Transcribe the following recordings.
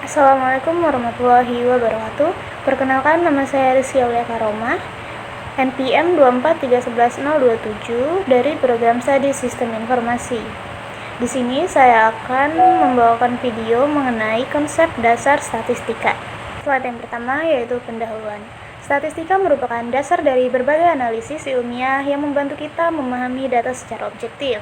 Assalamualaikum warahmatullahi wabarakatuh. Perkenalkan, nama saya Rizky Aulia Karoma, NPM 243111027 dari program Studi Sistem Informasi. Di sini saya akan membawakan video mengenai konsep dasar statistika. Slide yang pertama yaitu pendahuluan. Statistika merupakan dasar dari berbagai analisis ilmiah yang membantu kita memahami data secara objektif.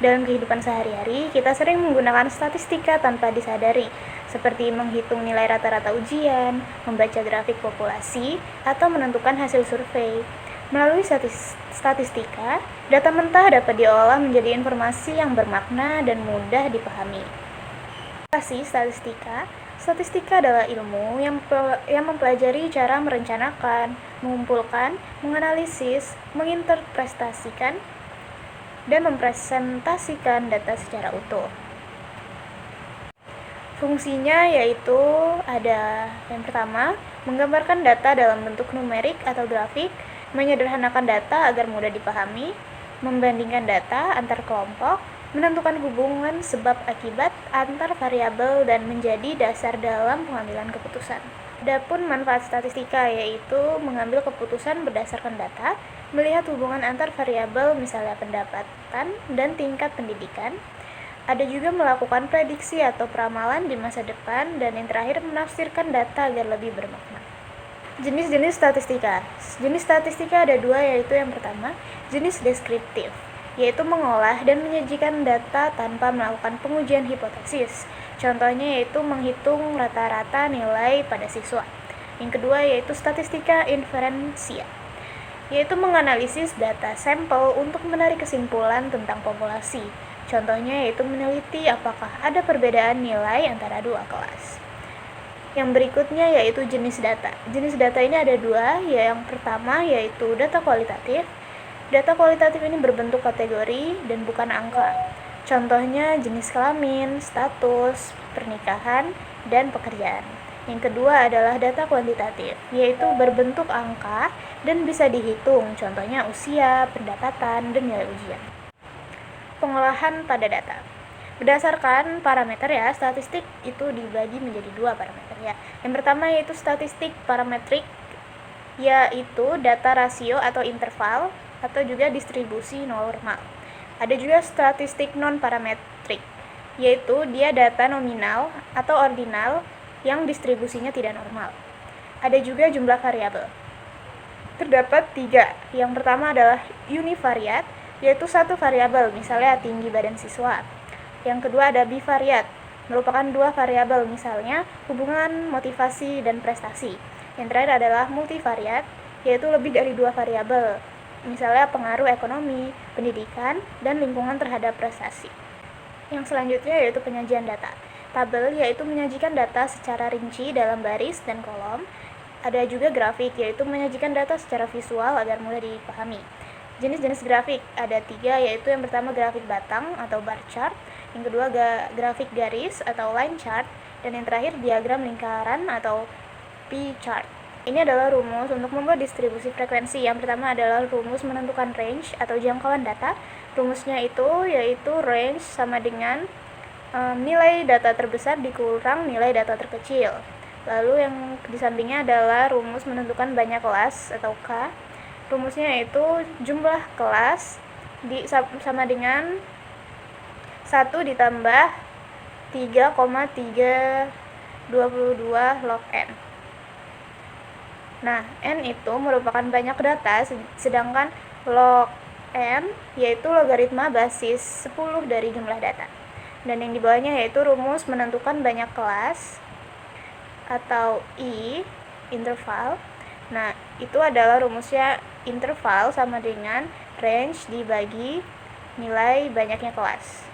Dalam kehidupan sehari-hari, kita sering menggunakan statistika tanpa disadari, seperti menghitung nilai rata-rata ujian, membaca grafik populasi, atau menentukan hasil survei. Melalui statistika, data mentah dapat diolah menjadi informasi yang bermakna dan mudah dipahami. Statistika adalah ilmu yang mempelajari cara merencanakan, mengumpulkan, menganalisis, menginterpretasikan, dan mempresentasikan data secara utuh. Fungsinya yaitu ada yang pertama, menggambarkan data dalam bentuk numerik atau grafik, menyederhanakan data agar mudah dipahami, membandingkan data antar kelompok, menentukan hubungan sebab akibat antar variabel dan menjadi dasar dalam pengambilan keputusan. Adapun manfaat statistika yaitu mengambil keputusan berdasarkan data, melihat hubungan antar variabel misalnya pendapatan dan tingkat pendidikan. Ada juga melakukan prediksi atau peramalan di masa depan, dan yang terakhir menafsirkan data agar lebih bermakna. Jenis-jenis statistika. Jenis statistika ada dua, yaitu yang pertama, jenis deskriptif, yaitu mengolah dan menyajikan data tanpa melakukan pengujian hipotesis. Contohnya yaitu menghitung rata-rata nilai pada siswa. Yang kedua yaitu statistika inferensia, yaitu menganalisis data sampel untuk menarik kesimpulan tentang populasi. Contohnya yaitu meneliti apakah ada perbedaan nilai antara dua kelas. Yang berikutnya yaitu jenis data. Jenis data ini ada dua, yang pertama yaitu data kualitatif. Data kualitatif ini berbentuk kategori dan bukan angka. Contohnya jenis kelamin, status, pernikahan, dan pekerjaan. Yang kedua adalah data kuantitatif, yaitu berbentuk angka dan bisa dihitung, contohnya usia, pendapatan, dan nilai ujian. Pengolahan pada data. Berdasarkan parameter statistik itu dibagi menjadi dua parameter Yang pertama yaitu statistik parametrik, yaitu data rasio atau interval atau juga distribusi normal. Ada juga statistik non-parametrik, yaitu dia data nominal atau ordinal yang distribusinya tidak normal. Ada juga jumlah variabel. Terdapat tiga. Yang pertama adalah univariat, yaitu satu variabel, misalnya tinggi badan siswa. Yang kedua ada bivariat, merupakan dua variabel, misalnya hubungan motivasi dan prestasi. Yang terakhir adalah multivariat, yaitu lebih dari dua variabel, misalnya pengaruh ekonomi, pendidikan, dan lingkungan terhadap prestasi. Yang selanjutnya yaitu penyajian data. Tabel yaitu menyajikan data secara rinci dalam baris dan kolom. Ada juga grafik, yaitu menyajikan data secara visual agar mudah dipahami. Jenis-jenis grafik ada tiga, yaitu yang pertama grafik batang atau bar chart, yang kedua grafik garis atau line chart, dan yang terakhir diagram lingkaran atau pie chart. Ini adalah rumus untuk membuat distribusi frekuensi. Yang pertama adalah rumus menentukan range atau jangkauan data. Rumusnya itu yaitu range sama dengan nilai data terbesar dikurang nilai data terkecil. Lalu yang di sampingnya adalah rumus menentukan banyak kelas atau K. Rumusnya yaitu jumlah kelas sama dengan 1 ditambah 3,322 log N. Nah, N itu merupakan banyak data, sedangkan log N yaitu logaritma basis 10 dari jumlah data. Dan yang di bawahnya yaitu rumus menentukan banyak kelas atau I, interval. Nah, itu adalah rumusnya interval sama dengan range dibagi nilai banyaknya kelas.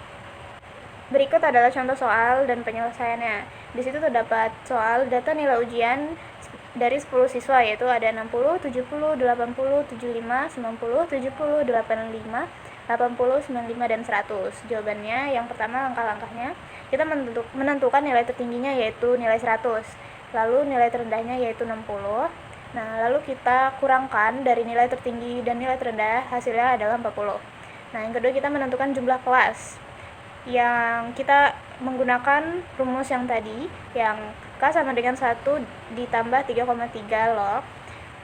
Berikut adalah contoh soal dan penyelesaiannya. Di situ terdapat soal data nilai ujian dari 10 siswa, yaitu ada 60, 70, 80, 75, 90, 70, 85, 80, 95, dan 100. Jawabannya yang pertama langkah-langkahnya, kita menentukan nilai tertingginya yaitu nilai 100. Lalu nilai terendahnya yaitu 60. Nah, lalu kita kurangkan dari nilai tertinggi dan nilai terendah, hasilnya adalah 40. Nah, yang kedua kita menentukan jumlah kelas. yang kita menggunakan rumus yang tadi, yang K sama dengan 1 ditambah 3,3 log.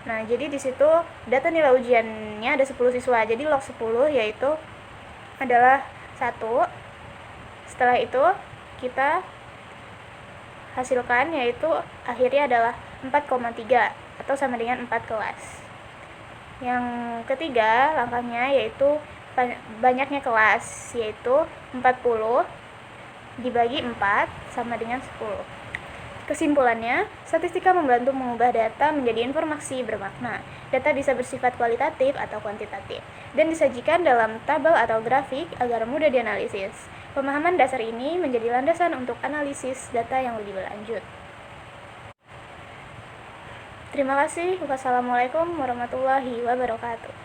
Nah, jadi di situ data nilai ujiannya ada 10 siswa. Jadi log 10 yaitu adalah 1. Setelah itu kita hasilkan yaitu akhirnya adalah 4,3 atau sama dengan 4 kelas. Yang ketiga langkahnya yaitu banyaknya kelas, yaitu 40 dibagi 4 sama dengan 10. Kesimpulannya, statistika membantu mengubah data menjadi informasi bermakna. Data bisa bersifat kualitatif atau kuantitatif, dan disajikan dalam tabel atau grafik agar mudah dianalisis. Pemahaman dasar ini menjadi landasan untuk analisis data yang lebih lanjut. Terima kasih. Wassalamualaikum warahmatullahi wabarakatuh.